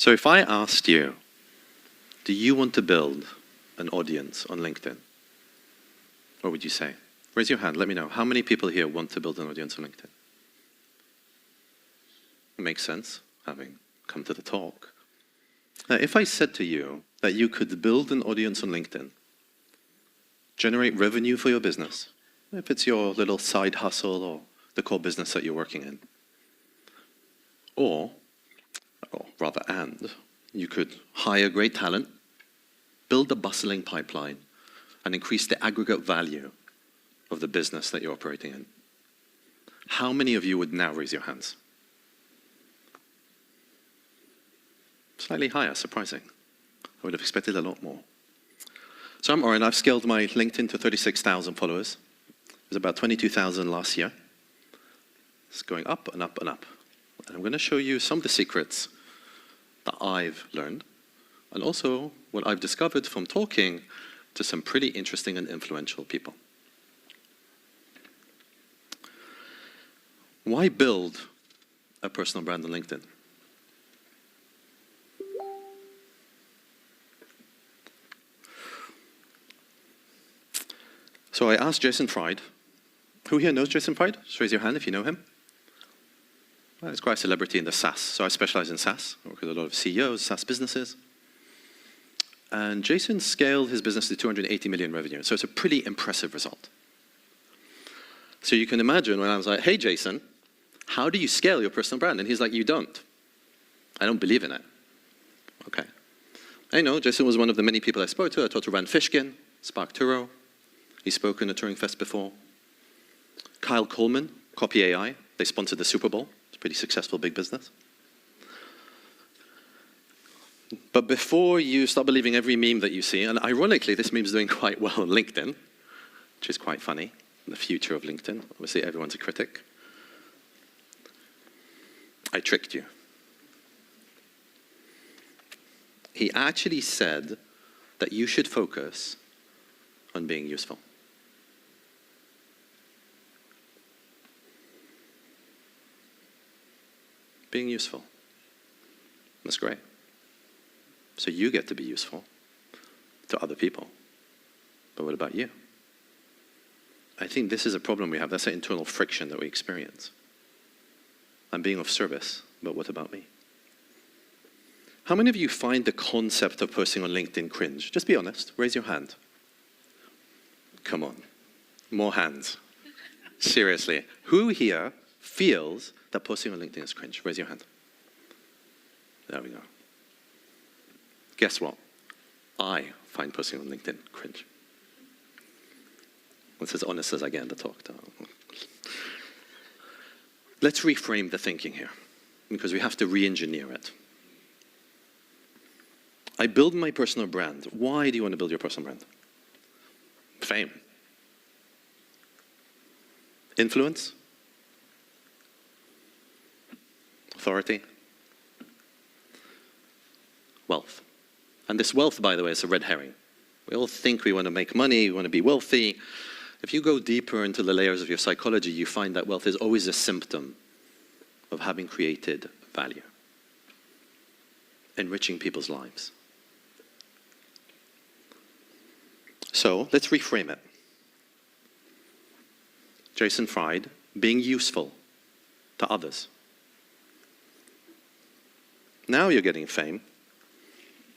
So if I asked you, do you want to build an audience on LinkedIn? What would you say? Raise your hand, let me know. How many people here want to build an audience on LinkedIn? It makes sense, having come to the talk. Now, if I said to you that you could build an audience on LinkedIn, generate revenue for your business, if it's your little side hustle or the core business that you're working in, or rather, you could hire great talent, build a bustling pipeline, and increase the aggregate value of the business that you're operating in. How many of you would now raise your hands? Slightly higher, surprising. I would have expected a lot more. So I'm Oren, I've scaled my LinkedIn to 36,000 followers. It was about 22,000 last year. It's going up and up and up. And I'm going to show you some of the secrets that I've learned, and also what I've discovered from talking to some pretty interesting and influential people. Why build a personal brand on LinkedIn? So I asked Jason Fried. Who here knows Jason Fried? Just raise your hand if you know him. Well, he's quite a celebrity in the SaaS. So I specialize in SaaS. I work with a lot of CEOs, SaaS businesses. And Jason scaled his business to 280 million revenue. So it's a pretty impressive result. So you can imagine when I was like, hey, Jason, how do you scale your personal brand? And he's like, you don't. I don't believe in it. Okay. I know, Jason was one of the many people I spoke to. I talked to Rand Fishkin, Spark Turo. He's spoken at Turing Fest before. Kyle Coleman, Copy AI. They sponsored the Super Bowl. It's a pretty successful big business. But before you start believing every meme that you see, and ironically, this meme is doing quite well on LinkedIn, which is quite funny, the future of LinkedIn. Obviously, everyone's a critic. I tricked you. He actually said that you should focus on being useful. Being useful. That's great. So you get to be useful to other people. But what about you? I think this is a problem we have. That's an internal friction that we experience. I'm being of service, but what about me? How many of you find the concept of posting on LinkedIn cringe? Just be honest. Raise your hand. Come on. More hands. Seriously. Who here feels that posting on LinkedIn is cringe? Raise your hand. There we go. Guess what? I find posting on LinkedIn cringe. That's as honest as I get in the talk. Let's reframe the thinking here, because we have to re-engineer it. I build my personal brand. Why do you want to build your personal brand? Fame. Influence. Authority. Wealth. And this wealth, by the way, is a red herring. We all think we want to make money, we want to be wealthy. If you go deeper into the layers of your psychology, you find that wealth is always a symptom of having created value, enriching people's lives. So let's reframe it. Jason Fried, being useful to others. Now you're getting fame,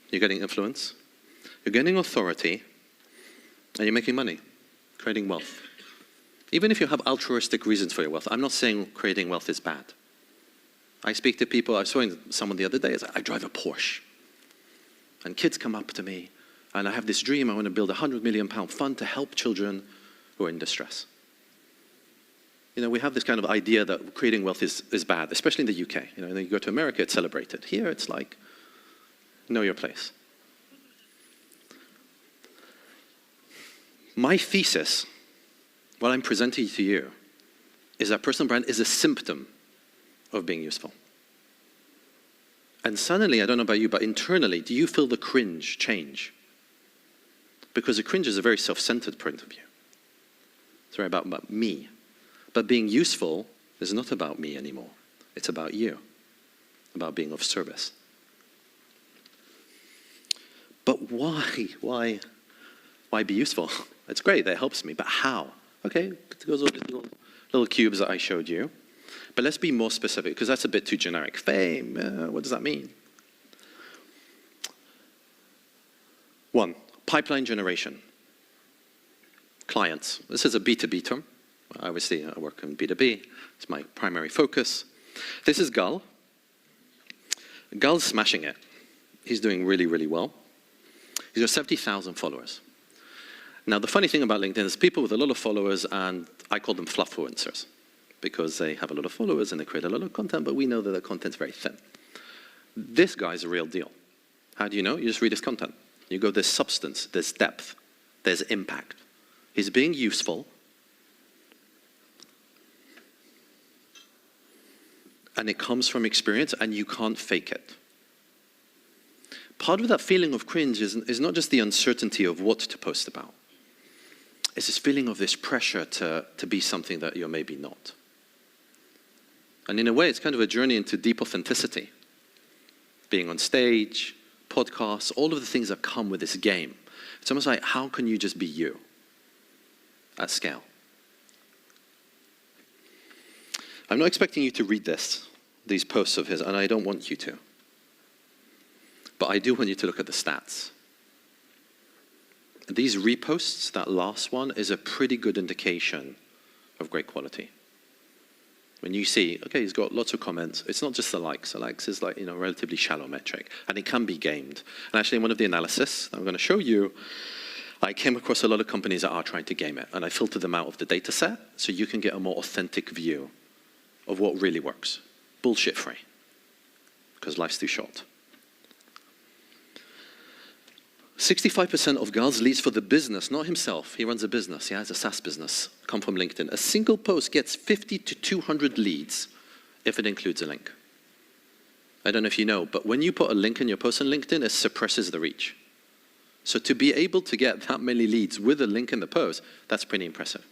you're getting influence, you're getting authority, and you're making money, creating wealth. Even if you have altruistic reasons for your wealth, I'm not saying creating wealth is bad. I speak to people, I saw someone the other day, I drive a Porsche. And kids come up to me, and I have this dream, I want to build a £100 million fund to help children who are in distress. You know, we have this kind of idea that creating wealth is bad, especially in the UK. You know, you go to America, it's celebrated. Here, it's like, know your place. My thesis, what I'm presenting to you, is that personal brand is a symptom of being useful. And suddenly, I don't know about you, but internally, do you feel the cringe change? Because the cringe is a very self-centered point of view. It's very about me. But being useful is not about me anymore. It's about you, about being of service. But why? Why be useful? It's great, that helps me, but how? Okay, it goes all these little cubes that I showed you. But let's be more specific, because that's a bit too generic. Fame, what does that mean? 1, pipeline generation. Clients. This is a B2B term. Obviously, I work in B2B. It's my primary focus. This is Gull. Gull's smashing it. He's doing really, really well. He's got 70,000 followers. Now, the funny thing about LinkedIn is people with a lot of followers, and I call them fluffluencers, because they have a lot of followers and they create a lot of content, but we know that the content's very thin. This guy's a real deal. How do you know? You just read his content. You go, there's substance, there's depth, there's impact. He's being useful. And it comes from experience, and you can't fake it. Part of that feeling of cringe is not just the uncertainty of what to post about. It's this feeling of this pressure to be something that you're maybe not. And in a way, it's kind of a journey into deep authenticity. Being on stage, podcasts, all of the things that come with this game. It's almost like, how can you just be you at scale? I'm not expecting you to read these posts of his, and I don't want you to. But I do want you to look at the stats. These reposts, that last one, is a pretty good indication of great quality. When you see, okay, he's got lots of comments, it's not just the likes. The likes is like, a relatively shallow metric, and it can be gamed. And actually, in one of the analysis that I'm going to show you, I came across a lot of companies that are trying to game it, and I filtered them out of the data set so you can get a more authentic view of what really works. Bullshit-free, because life's too short. 65% of Gal's leads for the business, not himself, he runs a business, he has a SaaS business, come from LinkedIn. A single post gets 50 to 200 leads if it includes a link. I don't know if you know, but when you put a link in your post on LinkedIn, it suppresses the reach. So to be able to get that many leads with a link in the post, that's pretty impressive.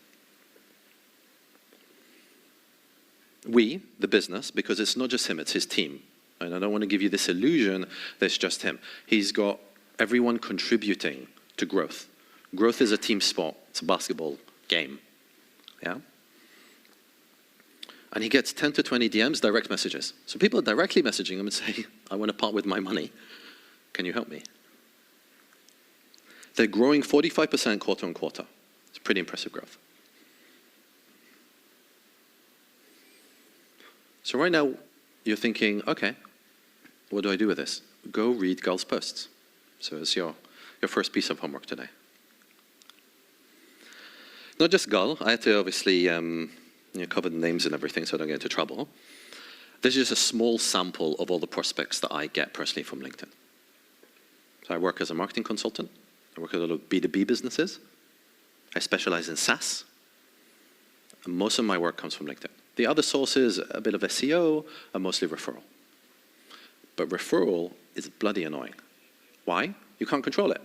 We, the business, because it's not just him, it's his team. And I don't want to give you this illusion that it's just him. He's got everyone contributing to growth. Growth is a team sport. It's a basketball game. Yeah? And he gets 10 to 20 DMs, direct messages. So people are directly messaging him and say, I want to part with my money. Can you help me? They're growing 45% quarter on quarter. It's pretty impressive growth. So right now, you're thinking, okay, what do I do with this? Go read Gul's posts. So it's your first piece of homework today. Not just Gul. I had to obviously cover the names and everything so I don't get into trouble. This is just a small sample of all the prospects that I get personally from LinkedIn. So I work as a marketing consultant. I work with a lot of B2B businesses. I specialize in SaaS. And most of my work comes from LinkedIn. The other sources, a bit of SEO, are mostly referral. But referral is bloody annoying. Why? You can't control it.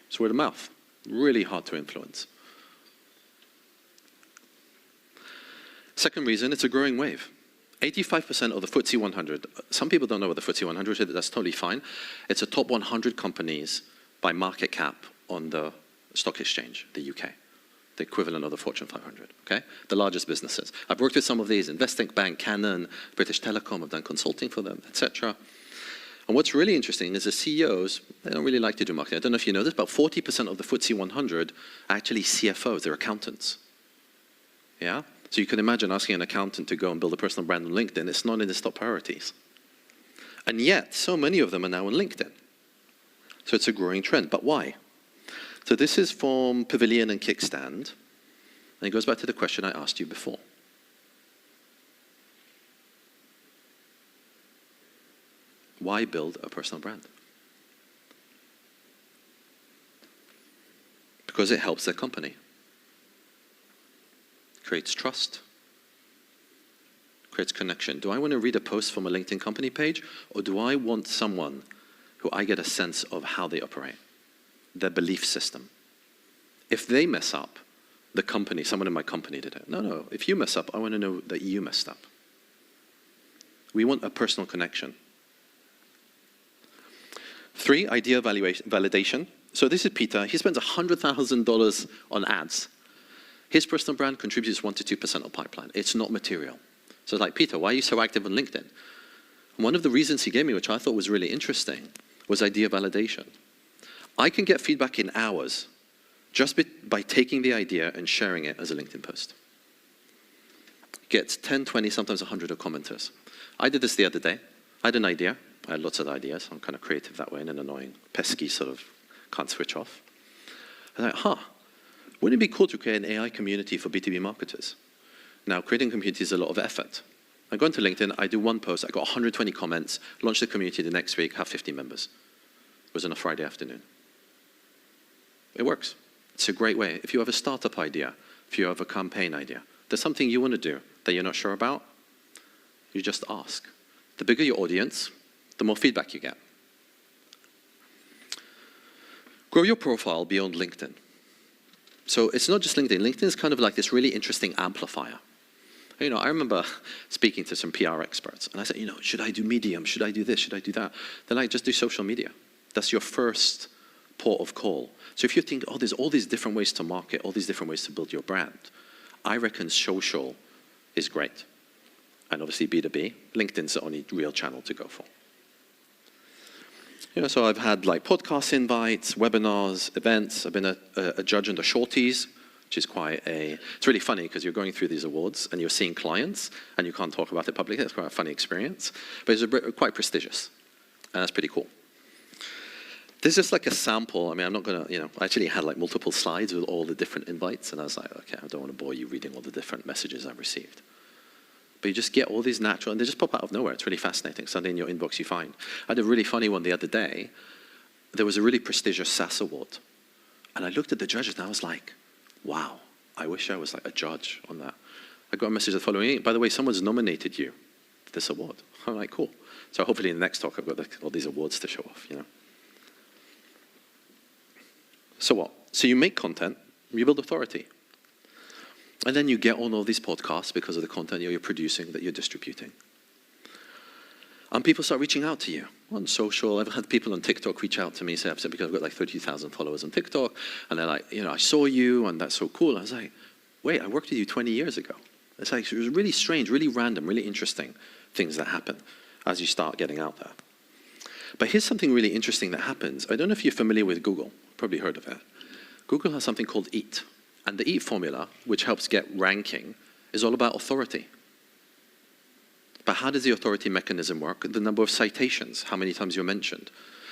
It's word of mouth. Really hard to influence. Second reason, it's a growing wave. 85% of the FTSE 100, some people don't know what the FTSE 100 is, that's totally fine. It's the top 100 companies by market cap on the stock exchange, the UK. The equivalent of the Fortune 500, okay? The largest businesses. I've worked with some of these, Investec Bank, Canon, British Telecom, I've done consulting for them, etc. And what's really interesting is the CEOs, they don't really like to do marketing. I don't know if you know this, but 40% of the FTSE 100 are actually CFOs, they're accountants. Yeah? So you can imagine asking an accountant to go and build a personal brand on LinkedIn, it's not in his top priorities. And yet, so many of them are now on LinkedIn. So it's a growing trend, but why? So this is from Pavilion and Kickstand, and it goes back to the question I asked you before. Why build a personal brand? Because it helps their company. Creates trust. Creates connection. Do I want to read a post from a LinkedIn company page, or do I want someone who I get a sense of how they operate? Their belief system. If they mess up, the company, someone in my company did it. No, if you mess up, I want to know that you messed up. We want a personal connection. 3, idea validation. So this is Peter. He spends $100,000 on ads. His personal brand contributes 1 to 2% of pipeline. It's not material. So like, Peter, why are you so active on LinkedIn? And one of the reasons he gave me, which I thought was really interesting, was idea validation. I can get feedback in hours just by taking the idea and sharing it as a LinkedIn post. Gets 10, 20, sometimes 100 of commenters. I did this the other day. I had an idea. I had lots of ideas. I'm kind of creative that way in an annoying, pesky sort of can't switch off. I was like, wouldn't it be cool to create an AI community for B2B marketers? Now, creating a community is a lot of effort. I go into LinkedIn, I do one post, I got 120 comments, launch the community the next week, have 50 members. It was on a Friday afternoon. It works. It's a great way. If you have a startup idea, if you have a campaign idea, there's something you want to do that you're not sure about, you just ask. The bigger your audience, the more feedback you get. Grow your profile beyond LinkedIn. So it's not just LinkedIn. LinkedIn is kind of like this really interesting amplifier. You know, I remember speaking to some PR experts, and I said, you know, should I do Medium? Should I do this? Should I do that? They're like, just do social media. That's your first port of call. So if you think, oh, there's all these different ways to market, all these different ways to build your brand, I reckon social is great. And obviously B2B, LinkedIn's the only real channel to go for. You know, so I've had like podcast invites, webinars, events. I've been a judge on the Shorties, which is it's really funny because you're going through these awards and you're seeing clients and you can't talk about it publicly. It's quite a funny experience, but it's quite prestigious, and that's pretty cool. This is like a sample. I mean, I'm not gonna, I actually had like multiple slides with all the different invites, and I was like, okay, I don't want to bore you reading all the different messages I've received. But you just get all these natural, and they just pop out of nowhere. It's really fascinating. Something in your inbox you find. I had a really funny one the other day. There was a really prestigious SaaS award. And I looked at the judges, and I was like, wow, I wish I was like a judge on that. I got a message the following week, by the way, someone's nominated you for this award. I'm like, cool. So hopefully in the next talk, I've got all these awards to show off, So what? So you make content, you build authority. And then you get on all these podcasts because of the content you're producing, that you're distributing. And people start reaching out to you on social. I've had people on TikTok reach out to me, say, because I've got like 30,000 followers on TikTok. And they're like, I saw you and that's so cool. I was like, wait, I worked with you 20 years ago. It's like, it was really strange, really random, really interesting things that happen as you start getting out there. But here's something really interesting that happens. I don't know if you're familiar with Google. Probably heard of it. Google has something called EAT. And the EAT formula, which helps get ranking, is all about authority. But how does the authority mechanism work? The number of citations, how many times you're mentioned.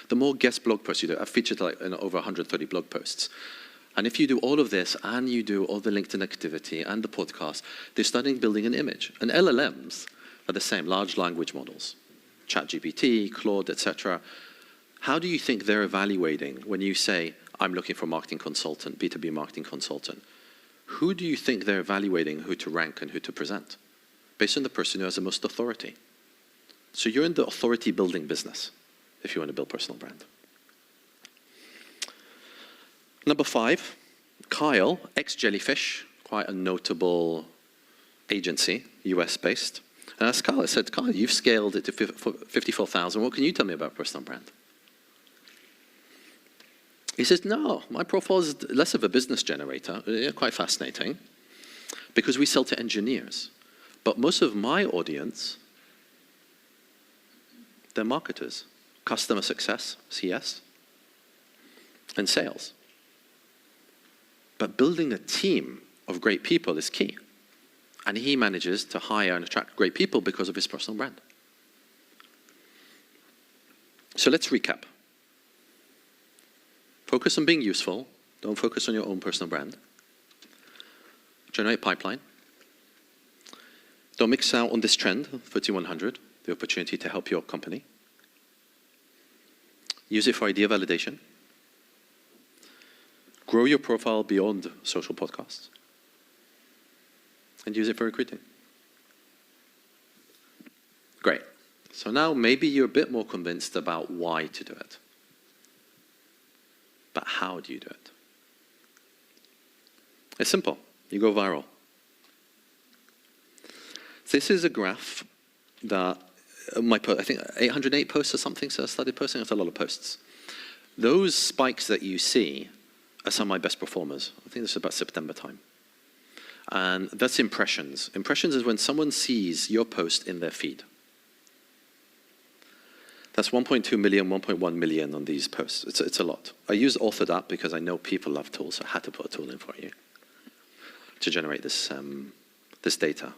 The more guest blog posts you do, I've featured like over 130 blog posts. And if you do all of this, and you do all the LinkedIn activity and the podcast, they're starting building an image. And LLMs are the same, large language models. ChatGPT, Claude, etc. How do you think they're evaluating when you say, I'm looking for a marketing consultant, B2B marketing consultant? Who do you think they're evaluating who to rank and who to present? Based on the person who has the most authority. So you're in the authority building business if you want to build personal brand. Number 5, Kyle, ex-Jellyfish, quite a notable agency, US based. And I asked Kyle, I said, Kyle, you've scaled it to 54,000. What can you tell me about personal brand? He says, no, my profile is less of a business generator. Yeah, quite fascinating, because we sell to engineers. But most of my audience, they're marketers, customer success, CS, and sales. But building a team of great people is key. And he manages to hire and attract great people because of his personal brand. So let's recap. Focus on being useful. Don't focus on your own personal brand. Generate pipeline. Don't miss out on this trend, 3100, the opportunity to help your company. Use it for idea validation. Grow your profile beyond social podcasts. And use it for recruiting. Great. So now maybe you're a bit more convinced about why to do it. But how do you do it? It's simple. You go viral. This is a graph that I think 808 posts or something, so I started posting. That's a lot of posts. Those spikes that you see are some of my best performers. I think this is about September time. And that's impressions. Impressions is when someone sees your post in their feed. That's 1.2 million, 1.1 million on these posts. It's a lot. I use authored because I know people love tools, so I had to put a tool in for you to generate this, this data.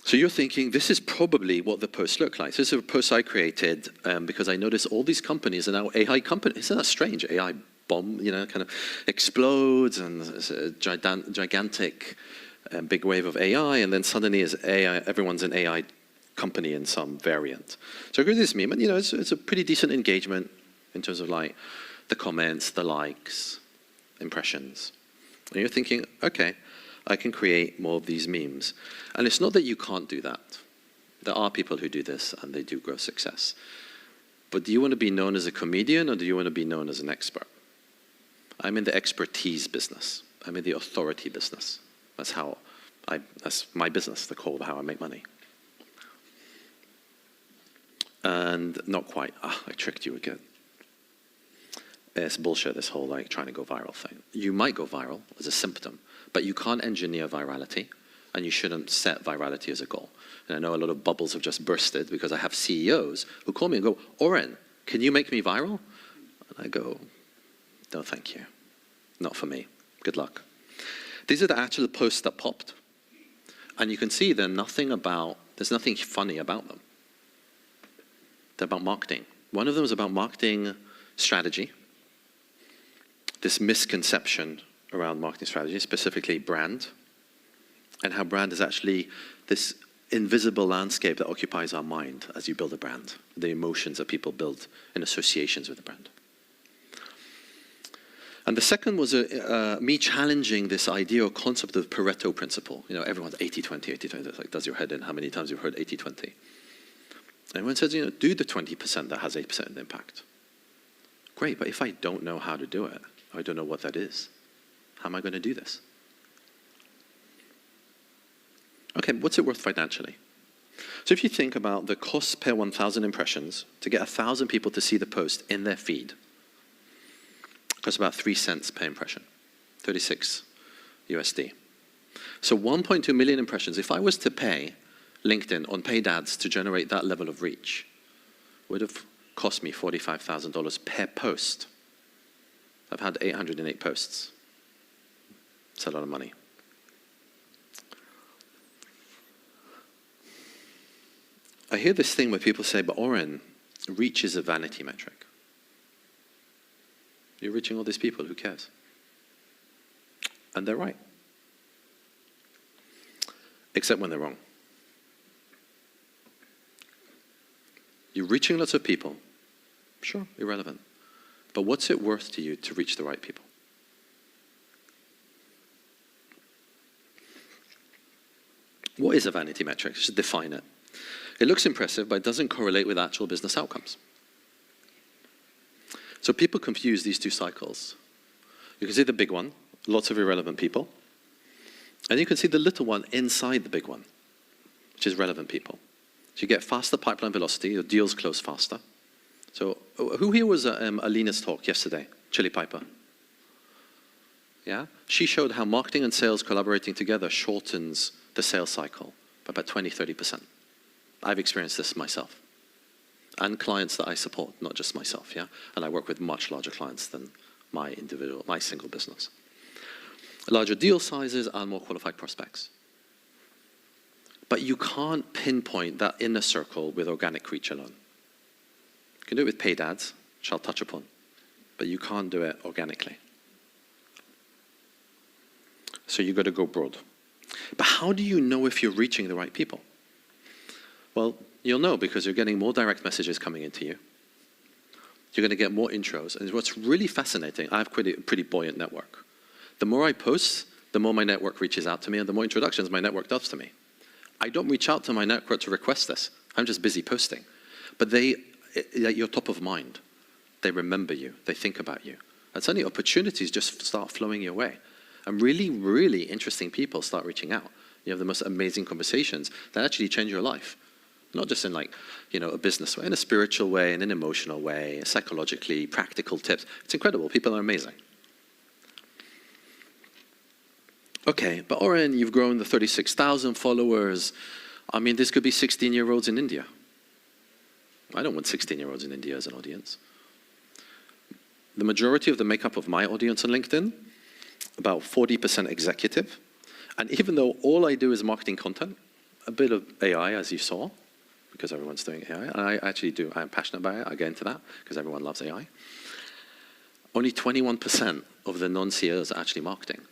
So you're thinking, this is probably what the posts look like. This is a post I created because I noticed all these companies are now AI companies. Isn't that strange? AI bomb, kind of explodes, and it's a gigantic big wave of AI, and then suddenly is AI, everyone's an AI company in some variant. So I created this meme, and it's a pretty decent engagement in terms of like the comments, the likes, impressions. And you're thinking, okay, I can create more of these memes. And it's not that you can't do that. There are people who do this, and they do grow success. But do you want to be known as a comedian, or do you want to be known as an expert? I'm in the expertise business. I'm in the authority business. That's my business, the core of how I make money. And not quite. I tricked you again. It's bullshit, this whole like trying to go viral thing. You might go viral as a symptom, but you can't engineer virality, and you shouldn't set virality as a goal. And I know a lot of bubbles have just bursted because I have CEOs who call me and go, Oren, can you make me viral? And I go, no, thank you. Not for me. Good luck. These are the actual posts that popped. And you can see there's nothing funny about them. They're about marketing. One of them is about marketing strategy. This misconception around marketing strategy, specifically brand, and how brand is actually this invisible landscape that occupies our mind as you build a brand, the emotions that people build in associations with the brand. And the second was me challenging this idea or concept of Pareto principle. Everyone's 80-20, 80-20. It's like, does your head in? How many times you've heard 80-20? Everyone says, do the 20% that has 8% impact. Great, but if I don't know how to do it, I don't know what that is, how am I going to do this? Okay, what's it worth financially? So if you think about the cost per 1,000 impressions to get 1,000 people to see the post in their feed, it costs about 3 cents per impression, 36 USD. So 1.2 million impressions, if I was to pay LinkedIn on paid ads to generate that level of reach, would have cost me $45,000 per post. I've had 808 posts. It's a lot of money. I hear this thing where people say, but Oren, reach is a vanity metric. You're reaching all these people, who cares? And they're right. Except when they're wrong. You're reaching lots of people. Sure, irrelevant. But what's it worth to you to reach the right people? What is a vanity metric? Just define it. It looks impressive, but it doesn't correlate with actual business outcomes. So people confuse these two cycles. You can see the big one, lots of irrelevant people. And you can see the little one inside the big one, which is relevant people. So you get faster pipeline velocity, your deals close faster. So who here was at Alina's talk yesterday? Chili Piper. Yeah? She showed how marketing and sales collaborating together shortens the sales cycle by about 20-30%. I've experienced this myself. And clients that I support, not just myself, yeah? And I work with much larger clients than my single business. Larger deal sizes and more qualified prospects. But you can't pinpoint that inner circle with organic reach alone. You can do it with paid ads, which I'll touch upon, but you can't do it organically. So you've got to go broad. But how do you know if you're reaching the right people? Well, you'll know because you're getting more direct messages coming into you. You're going to get more intros. And what's really fascinating, I have a pretty buoyant network. The more I post, the more my network reaches out to me, and the more introductions my network does to me. I don't reach out to my network to request this. I'm just busy posting. But you're top of mind. They remember you. They think about you. And suddenly opportunities just start flowing your way. And really, really interesting people start reaching out. You have the most amazing conversations that actually change your life. Not just in like, a business way, in a spiritual way, in an emotional way, psychologically, practical tips. It's incredible. People are amazing. Okay, but Oren, you've grown the 36,000 followers. I mean, this could be 16-year-olds in India. I don't want 16-year-olds in India as an audience. The majority of the makeup of my audience on LinkedIn, about 40% executive. And even though all I do is marketing content, a bit of AI, as you saw, because everyone's doing AI, and I actually do, I'm passionate about it, I get into that, because everyone loves AI. Only 21% of the non-CEOs are actually marketing.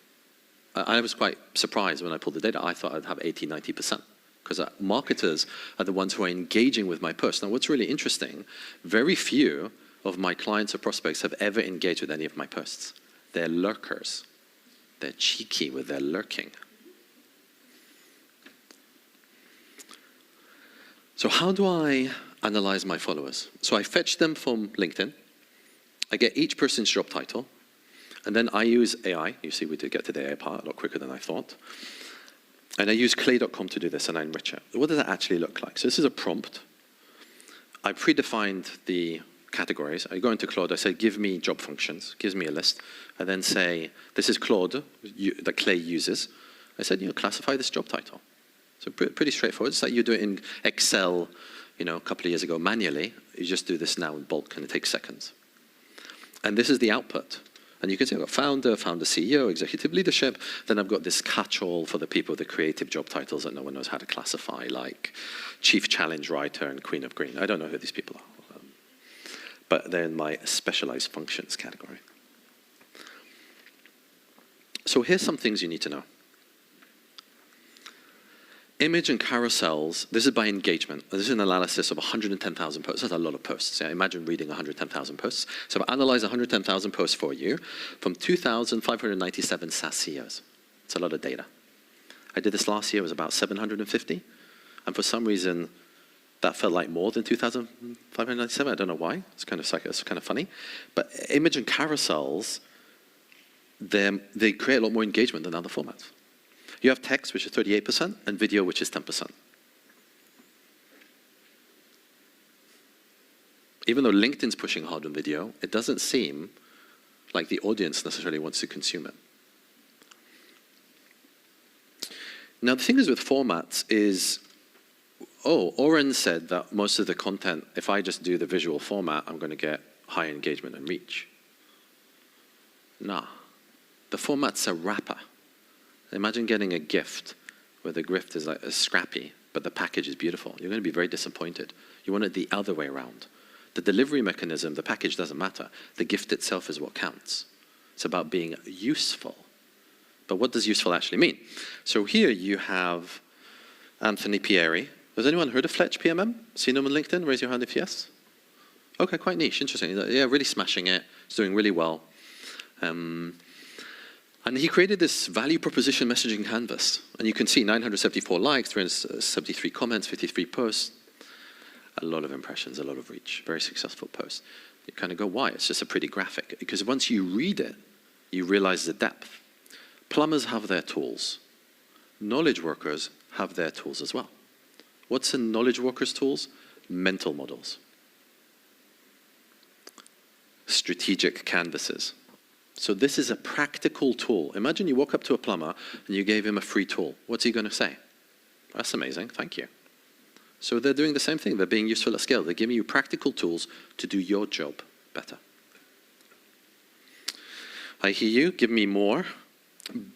I was quite surprised when I pulled the data. I thought I'd have 80, 90%. Because marketers are the ones who are engaging with my posts. Now, what's really interesting, very few of my clients or prospects have ever engaged with any of my posts. They're lurkers. They're cheeky with their lurking. So how do I analyze my followers? So I fetch them from LinkedIn. I get each person's job title. And then I use AI. You see, we did get to the AI part a lot quicker than I thought. And I use clay.com to do this, and I enrich it. What does that actually look like? So this is a prompt. I predefined the categories. I go into Claude. I say, give me job functions. Gives me a list. I then say, this is Claude that Clay uses. I said, classify this job title. So pretty straightforward. It's like you do it in Excel, a couple of years ago manually. You just do this now in bulk, and it takes seconds. And this is the output. And you can see I've got founder CEO, executive leadership. Then I've got this catch-all for the people with the creative job titles that no one knows how to classify, like chief challenge writer and queen of green. I don't know who these people are. But they're in my specialized functions category. So here's some things you need to know. Image and carousels, this is by engagement. This is an analysis of 110,000 posts. That's a lot of posts. Yeah, imagine reading 110,000 posts. So I've analyzed 110,000 posts for you from 2,597 SaaS CEOs. It's a lot of data. I did this last year, it was about 750. And for some reason, that felt like more than 2,597. I don't know why. It's kind of funny. But image and carousels, they create a lot more engagement than other formats. You have text, which is 38%, and video, which is 10%. Even though LinkedIn's pushing hard on video, it doesn't seem like the audience necessarily wants to consume it. Now, the thing is with formats is, Oren said that most of the content, if I just do the visual format, I'm going to get high engagement and reach. Nah. The format's a wrapper. Imagine getting a gift where the gift is like scrappy, but the package is beautiful. You're going to be very disappointed. You want it the other way around. The delivery mechanism, the package doesn't matter. The gift itself is what counts. It's about being useful. But what does useful actually mean? So here you have Anthony Pieri. Has anyone heard of Fletch PMM? Seen him on LinkedIn? Raise your hand if yes. Okay, quite niche, interesting. Yeah, really smashing it. He's doing really well. And he created this value proposition messaging canvas. And you can see 974 likes, 373 comments, 53 posts. A lot of impressions, a lot of reach. Very successful post. You kind of go, why? It's just a pretty graphic. Because once you read it, you realize the depth. Plumbers have their tools. Knowledge workers have their tools as well. What's in knowledge workers' tools? Mental models. Strategic canvases. So this is a practical tool. Imagine you walk up to a plumber and you gave him a free tool. What's he going to say? That's amazing, thank you. So they're doing the same thing. They're being useful at scale. They're giving you practical tools to do your job better. I hear you, give me more.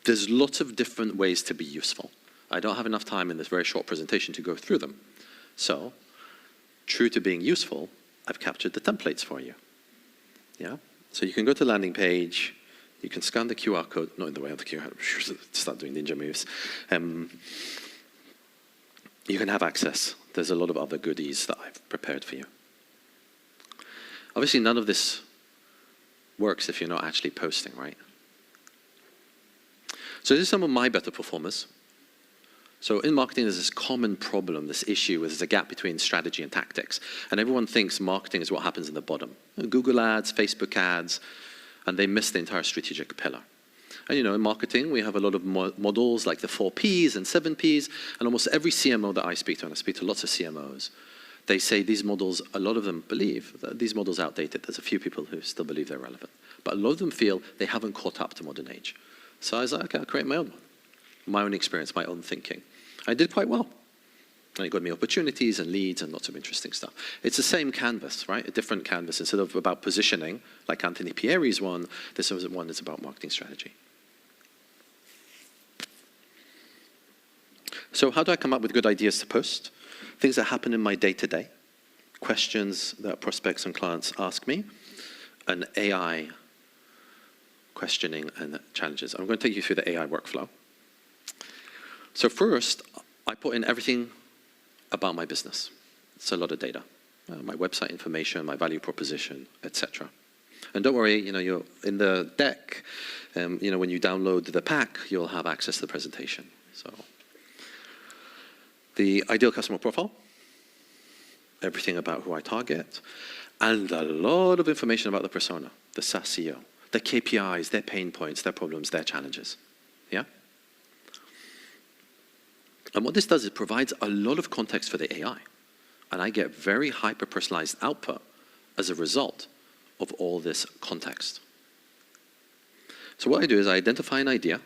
There's lots of different ways to be useful. I don't have enough time in this very short presentation to go through them. So, true to being useful, I've captured the templates for you. Yeah? So you can go to the landing page, you can scan the QR code, not in the way of the QR code, start doing ninja moves. You can have access. There's a lot of other goodies that I've prepared for you. Obviously, none of this works if you're not actually posting, right? So this is some of my better performers. So in marketing, there's this common problem, this issue, there's a gap between strategy and tactics. And everyone thinks marketing is what happens in the bottom. Google ads, Facebook ads, and they miss the entire strategic pillar. And in marketing, we have a lot of models like the 4 Ps and 7 Ps, and almost every CMO that I speak to, and I speak to lots of CMOs, they say these models, a lot of them believe that these models are outdated. There's a few people who still believe they're relevant. But a lot of them feel they haven't caught up to modern age. So I was like, okay, I'll create my own one. My own experience, my own thinking. I did quite well. And it got me opportunities and leads and lots of interesting stuff. It's the same canvas, right? A different canvas. Instead of about positioning, like Anthony Pieri's one, this one is about marketing strategy. So how do I come up with good ideas to post? Things that happen in my day-to-day, questions that prospects and clients ask me, and AI questioning and challenges. I'm going to take you through the AI workflow. So first, I put in everything about my business. It's a lot of data. My website information, my value proposition, etc. And don't worry, you're in the deck, when you download the pack, you'll have access to the presentation. So the ideal customer profile, everything about who I target, and a lot of information about the persona, the SaaS CEO, their KPIs, their pain points, their problems, their challenges. Yeah? And what this does is provides a lot of context for the AI. And I get very hyper-personalized output as a result of all this context. So what I do is I identify an idea,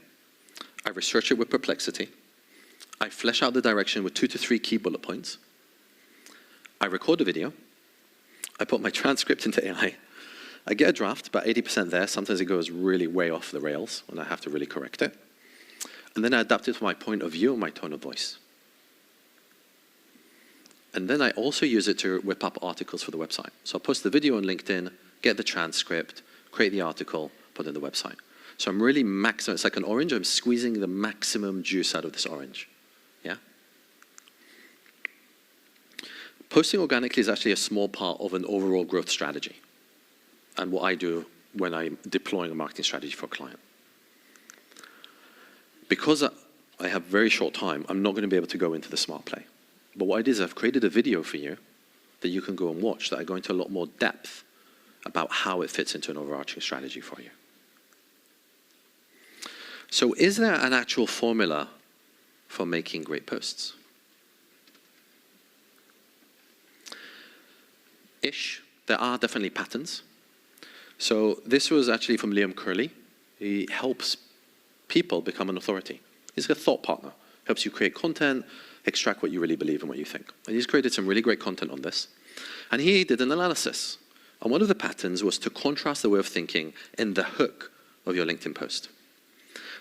I research it with Perplexity, I flesh out the direction with 2 to 3 key bullet points, I record a video, I put my transcript into AI, I get a draft, about 80% there, sometimes it goes really way off the rails, and I have to really correct it. And then I adapt it to my point of view and my tone of voice. And then I also use it to whip up articles for the website. So I'll post the video on LinkedIn, get the transcript, create the article, put it in the website. So I'm really maximum, it's like an orange, I'm squeezing the maximum juice out of this orange. Yeah? Posting organically is actually a small part of an overall growth strategy and what I do when I'm deploying a marketing strategy for a client. Because I have very short time, I'm not going to be able to go into the smart play. But what I did is I've created a video for you that you can go and watch that I go into a lot more depth about how it fits into an overarching strategy for you. So is there an actual formula for making great posts? There are definitely patterns. So this was actually from Liam Curley. He helps people become an authority. He's a thought partner, helps you create content, extract what you really believe and what you think. And he's created some really great content on this. And he did an analysis. And one of the patterns was to contrast the way of thinking in the hook of your LinkedIn post.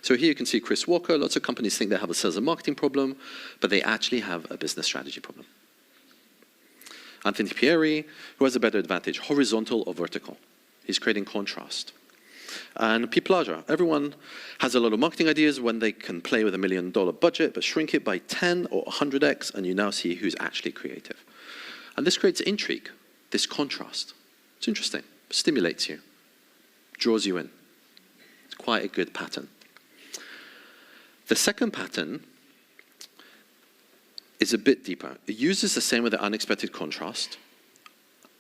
So here you can see Chris Walker. Lots of companies think they have a sales and marketing problem, but they actually have a business strategy problem. Anthony Pieri, who has a better advantage, horizontal or vertical. He's creating contrast. And P. Plaja, everyone has a lot of marketing ideas when they can play with $1 million budget, but shrink it by 10 or 100x, and you now see who's actually creative. And this creates intrigue, this contrast. It's interesting, stimulates you, draws you in. It's quite a good pattern. The second pattern is a bit deeper. It uses the same with the unexpected contrast.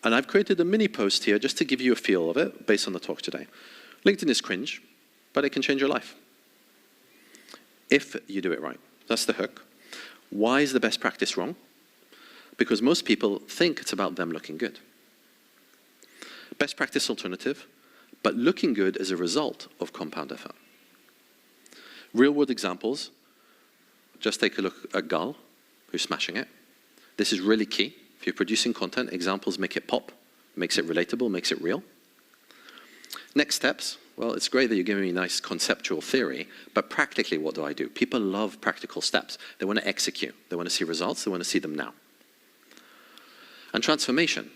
And I've created a mini post here just to give you a feel of it based on the talk today. LinkedIn is cringe, but it can change your life if you do it right. That's the hook. Why is the best practice wrong? Because most people think it's about them looking good. Best practice alternative, but looking good as a result of compound effort. Real world examples, just take a look at Gal, who's smashing it. This is really key. If you're producing content, examples make it pop, makes it relatable, makes it real. Next steps, well, it's great that you're giving me nice conceptual theory, but practically what do I do? People love practical steps. They want to execute. They want to see results. They want to see them now. And transformation.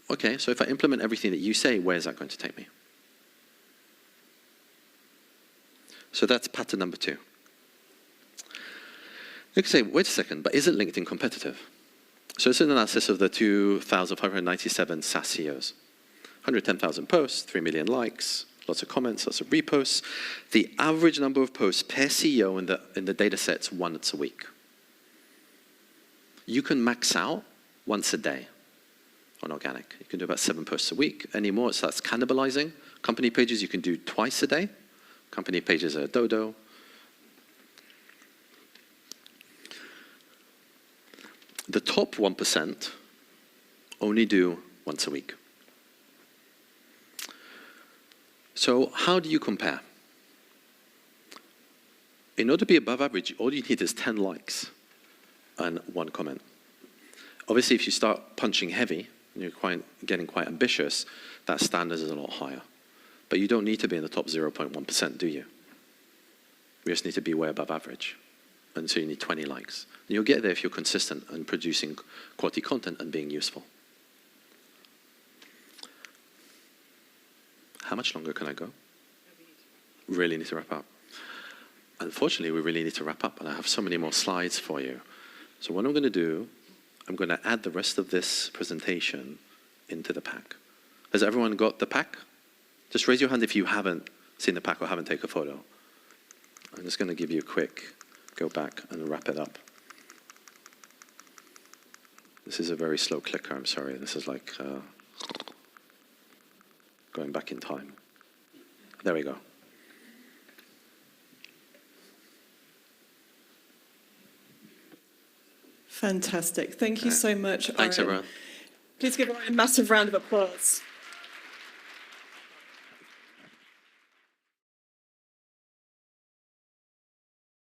Okay, so if I implement everything that you say, where is that going to take me? So that's pattern number 2. You can say, wait a second, but isn't LinkedIn competitive? So it's an analysis of the 2,597 SaaS CEOs. 110,000 posts, 3 million likes, lots of comments, lots of reposts. The average number of posts per CEO in the data set's once a week. You can max out once a day on organic. You can do about 7 posts a week. Any more, so that's cannibalizing. Company pages you can do twice a day. Company pages are dodo. The top 1% only do once a week. So how do you compare? In order to be above average, all you need is 10 likes and 1 comment. Obviously, if you start punching heavy, and you're getting quite ambitious, that standard is a lot higher. But you don't need to be in the top 0.1%, do you? You just need to be way above average. And so you need 20 likes. And you'll get there if you're consistent and producing quality content and being useful. How much longer can I go? Really need to wrap up. Unfortunately, we really need to wrap up, and I have so many more slides for you. So what I'm going to do, I'm going to add the rest of this presentation into the pack. Has everyone got the pack? Just raise your hand if you haven't seen the pack or haven't taken a photo. I'm just going to give you a quick go back and wrap it up. This is a very slow clicker, I'm sorry. This is like going back in time. There we go. Fantastic. Thank you so much, Oren. Thanks, everyone. Please give Oren a massive round of applause.